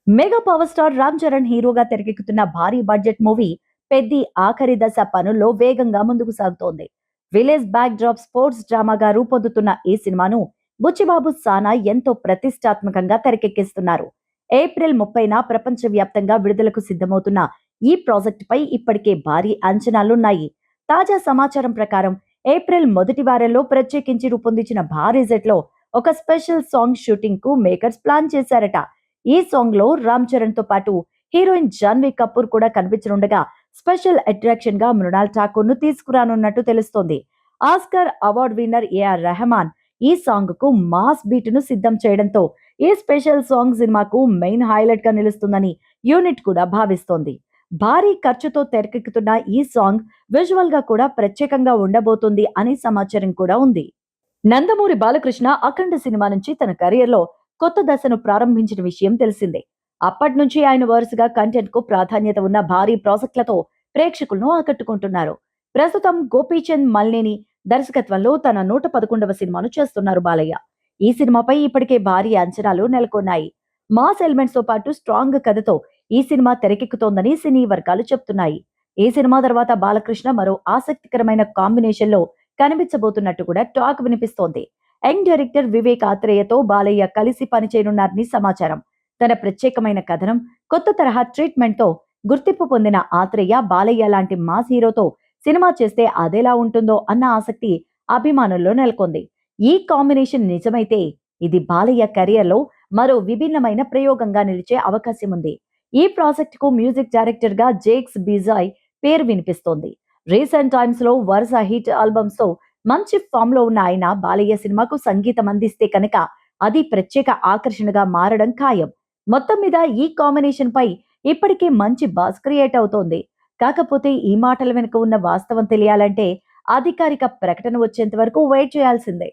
Mega power star Ram Charan హీరోగా తెరకెక్కుతున్న భారీ బడ్జెట్ మూవీ పెద్ది ఆఖరి దశ పనుల్లో వేగంగా ముందుకు సాగుతోంది. విలేజ్ బ్యాక్ డ్రాప్ స్పోర్ట్స్ డ్రామాగా రూపొందుతున్న ఈ సినిమాను బుచ్చిబాబు సానా ఎంతో ప్రతిష్టాత్మకంగా తెరకెక్కిస్తున్నారు. ఏప్రిల్ 30న ప్రపంచవ్యాప్తంగా విడుదలకు సిద్ధమవుతున్న ఈ ప్రాజెక్టుపై ఇప్పటికే భారీ అంచనాలున్నాయి. తాజా సమాచారం ప్రకారం ఏప్రిల్ మొదటి వారంలో ప్రత్యేకించి రూపొందించిన భారీ సెట్లో ఒక స్పెషల్ సాంగ్ షూటింగ్ కు మేకర్స్ ప్లాన్ చేశారట. ఈ సాంగ్ లో రామ్ చరణ్ తో పాటు హీరోయిన్ జాన్వీ కపూర్ కూడా కనిపించనుండగా స్పెషల్ అట్రాక్షన్ గా మృణాల్ ఠాకూర్ ను తీసుకురానున్నట్టు తెలుస్తోంది. Oscar award winner AR Rahman ఈ సాంగ్ కు మాస్ బీట్ ను సిద్ధం చేయడంతో ఈ స్పెషల్ సాంగ్ సినిమాకు మెయిన్ హైలైట్ గా నిలుస్తుందని యూనిట్ కూడా భావిస్తోంది. భారీ ఖర్చుతో తెరకెక్కుతున్న ఈ సాంగ్ విజువల్ గా కూడా ప్రత్యేకంగా ఉండబోతుంది అని సమాచారం కూడా ఉంది. నందమూరి బాలకృష్ణ అఖండ సినిమా నుంచి తన కెరియర్ లో కొత్త దశను ప్రారంభించిన విషయం తెలిసిందే. అప్పటి నుంచి ఆయన వరుసగా కంటెంట్ కు ప్రాధాన్యత ఉన్న భారీ ప్రాజెక్టులతో ప్రేక్షకులను ఆకట్టుకుంటున్నారు. ప్రస్తుతం గోపీచంద్ మల్నేని దర్శకత్వంలో తన 111వ సినిమాను చేస్తున్నారు బాలయ్య. ఈ సినిమాపై ఇప్పటికే భారీ అంచనాలు నెలకొన్నాయి. మాస్ ఎలిమెంట్స్ తో పాటు స్ట్రాంగ్ కథతో ఈ సినిమా తెరకెక్కుతోందని సినీ వర్గాలు చెప్తున్నాయి. ఈ సినిమా తర్వాత బాలకృష్ణ మరో ఆసక్తికరమైన కాంబినేషన్ లో కనిపించబోతున్నట్టు కూడా టాక్ వినిపిస్తోంది. యంగ్ డైరెక్టర్ వివేక్ ఆత్రేయతో బాలయ్య కలిసి పనిచేయనున్నారని సమాచారం. తన ప్రత్యేకమైన కథనం, కొత్త తరహా ట్రీట్మెంట్ తో గుర్తింపు పొందిన ఆత్రేయ బాలయ్య లాంటి మాస్ హీరోతో సినిమా చేస్తే అదెలా ఉంటుందో అన్న ఆసక్తి అభిమానుల్లో నెలకొంది. ఈ కాంబినేషన్ నిజమైతే ఇది బాలయ్య కెరియర్ లో మరో విభిన్నమైన ప్రయోగంగా నిలిచే అవకాశం ఉంది. ఈ ప్రాజెక్ట్ కు మ్యూజిక్ డైరెక్టర్ గా జేక్స్ బిజాయ్ పేరు వినిపిస్తోంది. రీసెంట్ టైమ్స్ లో వరుస హిట్ ఆల్బమ్స్ తో మంచి ఫామ్ లో ఉన్న ఆయన బాలయ్య సినిమాకు సంగీతం అందిస్తే కనుక అది ప్రత్యేక ఆకర్షణగా మారడం ఖాయం. మొత్తం మీద ఈ కాంబినేషన్ పై ఇప్పటికే మంచి బజ్ క్రియేట్ అవుతోంది. కాకపోతే ఈ మాటల వెనుక ఉన్న వాస్తవం తెలియాలంటే అధికారిక ప్రకటన వచ్చేంత వరకు వెయిట్ చేయాల్సిందే.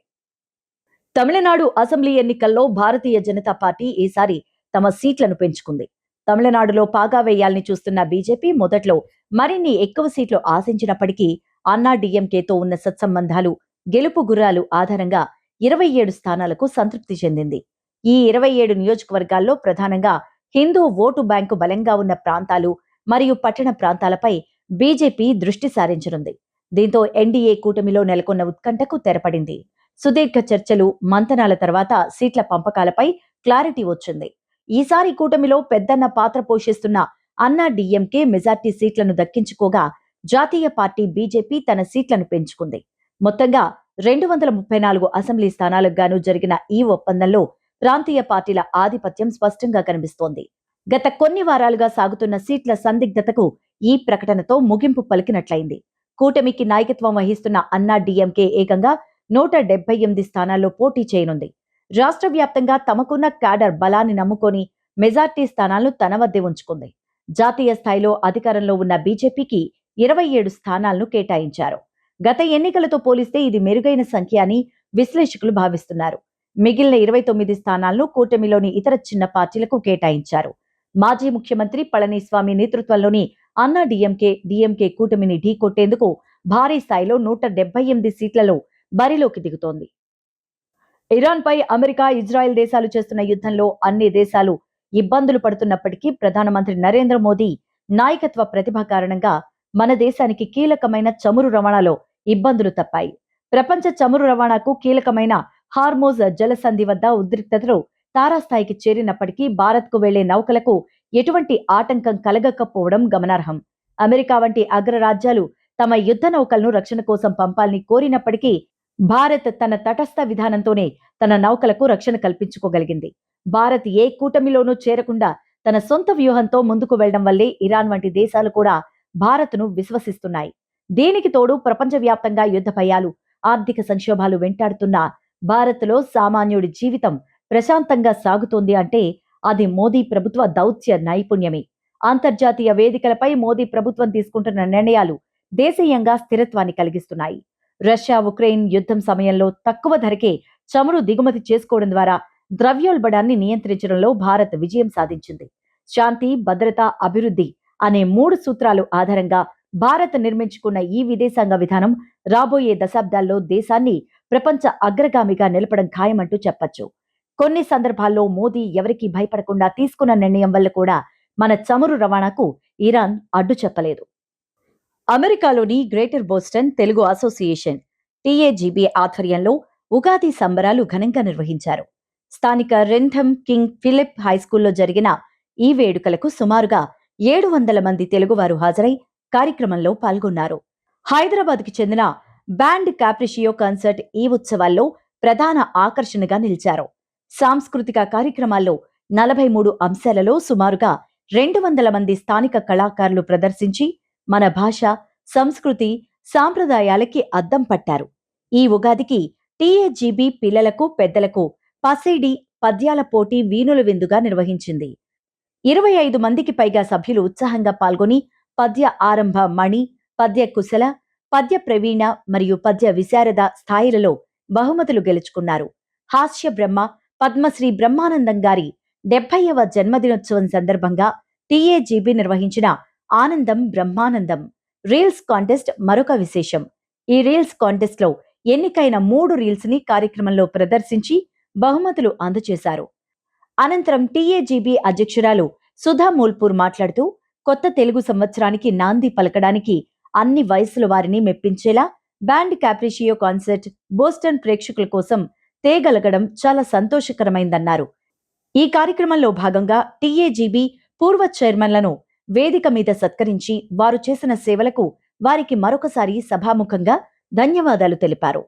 తమిళనాడు అసెంబ్లీ ఎన్నికల్లో భారతీయ జనతా పార్టీ ఈసారి తమ సీట్లను పెంచుకుంది. తమిళనాడులో పాగా వేయాలని చూస్తున్న బీజేపీ మొదట్లో మరిన్ని ఎక్కువ సీట్లు ఆశించినప్పటికీ అన్నా డీఎంకేతో ఉన్న సత్సంబంధాలు, గెలుపు గుర్రాలు ఆధారంగా 27 స్థానాలకు సంతృప్తి చెందింది. ఈ 27 నియోజకవర్గాల్లో ప్రధానంగా హిందూ ఓటు బ్యాంకు బలంగా ఉన్న ప్రాంతాలు మరియు పట్టణ ప్రాంతాలపై బీజేపీ దృష్టి సారించనుంది. దీంతో ఎన్డీఏ కూటమిలో నెలకొన్న ఉత్కంఠకు తెరపడింది. సుదీర్ఘ చర్చలు, మంతనాల తర్వాత సీట్ల పంపకాలపై క్లారిటీ వచ్చింది. ఈసారి కూటమిలో పెద్దన్న పాత్ర పోషిస్తున్న అన్నా డీఎంకే మెజార్టీ సీట్లను దక్కించుకోగా జాతీయ పార్టీ బీజేపీ తన సీట్లను పెంచుకుంది. మొత్తంగా 234 అసెంబ్లీ స్థానాలకు గాను జరిగిన ఈ ఒప్పందంలో ప్రాంతీయ పార్టీల ఆధిపత్యం స్పష్టంగా కనిపిస్తోంది. గత కొన్ని వారాలుగా సాగుతున్న సీట్ల సందిగ్ధతకు ఈ ప్రకటనతో ముగింపు పలికినట్లయింది. కూటమికి నాయకత్వం వహిస్తున్న అన్నా డీఎంకే ఏకంగా 178 స్థానాల్లో పోటీ చేయనుంది. రాష్ట్ర వ్యాప్తంగా తమకున్న క్యాడర్ బలాన్ని నమ్ముకొని మెజార్టీ స్థానాలను తన వద్దే ఉంచుకుంది. జాతీయ స్థాయిలో అధికారంలో ఉన్న బీజేపీకి 27 స్థానాలను కేటాయించారు. గత ఎన్నికలతో పోలిస్తే ఇది మెరుగైన సంఖ్య అని విశ్లేషకులు భావిస్తున్నారు. మిగిలిన 29 స్థానాలను కూటమిలోని ఇతర చిన్న పార్టీలకు కేటాయించారు. మాజీ ముఖ్యమంత్రి పళనిస్వామి నేతృత్వంలోని అన్నా డీఎంకే కూటమిని ఢీకొట్టేందుకు భారీ స్థాయిలో 178 సీట్లలో బరిలోకి దిగుతోంది. ఇరాన్పై అమెరికా, ఇజ్రాయెల్ దేశాలు చేస్తున్న యుద్ధంలో అన్ని దేశాలు ఇబ్బందులు పడుతున్నప్పటికీ ప్రధానమంత్రి నరేంద్ర మోదీ నాయకత్వ ప్రతిభ కారణంగా మన దేశానికి కీలకమైన చమురు రవాణాలో ఇబ్బందులు తప్పాయి. ప్రపంచ చమురు రవాణాకు కీలకమైన హార్మోజ్ జలసంధి వద్ద ఉద్రిక్తతలు తారాస్థాయికి చేరినప్పటికీ భారత్కు వెళ్లే నౌకలకు ఎటువంటి ఆటంకం కలగకపోవడం గమనార్హం. అమెరికా వంటి అగ్రరాజ్యాలు తమ యుద్ధ నౌకలను రక్షణ కోసం పంపాలని కోరినప్పటికీ భారత్ తన తటస్థ విధానంతోనే తన నౌకలకు రక్షణ కల్పించుకోగలిగింది. భారత్ ఏ కూటమిలోనూ చేరకుండా తన సొంత వ్యూహంతో ముందుకు వెళ్లడం వల్లే ఇరాన్ వంటి దేశాలు కూడా భారత్ను విశ్వసిస్తున్నాయి. దీనికి తోడు ప్రపంచవ్యాప్తంగా యుద్ధ భయాలు, ఆర్థిక సంక్షోభాలు వెంటాడుతున్న భారత్లో సామాన్యుడి జీవితం ప్రశాంతంగా సాగుతోంది అంటే అది మోదీ ప్రభుత్వ దౌత్య నైపుణ్యమే. అంతర్జాతీయ వేదికలపై మోదీ ప్రభుత్వం తీసుకుంటున్న నిర్ణయాలు దేశీయంగా స్థిరత్వాన్ని కలిగిస్తున్నాయి. రష్యా ఉక్రెయిన్ యుద్ధం సమయంలో తక్కువ ధరకే చమురు దిగుమతి చేసుకోవడం ద్వారా ద్రవ్యోల్బణాన్ని నియంత్రించడంలో భారత్ విజయం సాధించింది. శాంతి, భద్రత, అభివృద్ధి అనే 3 సూత్రాలు ఆధారంగా భారత్ నిర్మించుకున్న ఈ విదేశాంగ విధానం రాబోయే దశాబ్దాల్లో దేశాన్ని ప్రపంచ అగ్రగామిగా నిలపడం ఖాయమంటూ చెప్పొచ్చు. కొన్ని సందర్భాల్లో మోదీ ఎవరికీ భయపడకుండా తీసుకున్న నిర్ణయం వల్ల కూడా మన చమురు రవాణాకు ఇరాన్ అడ్డు చెప్పలేదు. అమెరికాలోని గ్రేటర్ బోస్టన్ తెలుగు అసోసియేషన్ టీఏజీబీ ఆధ్వర్యంలో ఉగాది సంబరాలు ఘనంగా నిర్వహించారు. స్థానిక రెంథమ్ కింగ్ ఫిలిప్ హైస్కూల్లో జరిగిన ఈ వేడుకలకు సుమారుగా 700 మంది తెలుగువారు హాజరై కార్యక్రమంలో పాల్గొన్నారు. హైదరాబాద్కి చెందిన బ్యాండ్ కాప్రిషియో కన్సర్ట్ ఈ ఉత్సవాల్లో ప్రధాన ఆకర్షణగా నిలిచారు. సాంస్కృతిక కార్యక్రమాల్లో 43 అంశాలలో సుమారుగా 200 మంది స్థానిక కళాకారులు ప్రదర్శించి మన భాష, సంస్కృతి, సాంప్రదాయాలకి అద్దం పట్టారు. ఈ ఉగాదికి టీఏజీబీ పిల్లలకు, పెద్దలకు పసిడి పద్యాల పోటీ వీణుల విందుగా నిర్వహించింది. 25 మందికి పైగా సభ్యులు ఉత్సాహంగా పాల్గొని పద్య ఆరంభ మణి, పద్య కుశల, పద్య ప్రవీణ మరియు పద్య విశారద స్థాయిలలో బహుమతులు గెలుచుకున్నారు. హాస్య బ్రహ్మ పద్మశ్రీ బ్రహ్మానందం గారి 70వ జన్మదినోత్సవం సందర్భంగా టీఏజీబీ నిర్వహించిన ఆనందం బ్రహ్మానందం రీల్స్ కాంటెస్ట్ మరొక విశేషం. ఈ రీల్స్ కాంటెస్ట్ లో ఎన్నికైన 3 రీల్స్ ని కార్యక్రమంలో ప్రదర్శించి బహుమతులు అందజేశారు. అనంతరం టీఏజీబీ అధ్యక్షురాలు సుధా మూల్పూర్ మాట్లాడుతూ కొత్త తెలుగు సంవత్సరానికి నాంది పలకడానికి అన్ని వయసుల వారిని మెప్పించేలా బ్యాండ్ కాప్రిషియో కాన్సర్ట్ బోస్టన్ ప్రేక్షకుల కోసం తేగలగడం చాలా సంతోషకరమైందన్నారు. ఈ కార్యక్రమంలో భాగంగా టీఏజీబీ పూర్వ చైర్మన్లను వేదిక మీద సత్కరించి వారు చేసిన సేవలకు వారికి మరొకసారి సభాముఖంగా ధన్యవాదాలు తెలిపారు.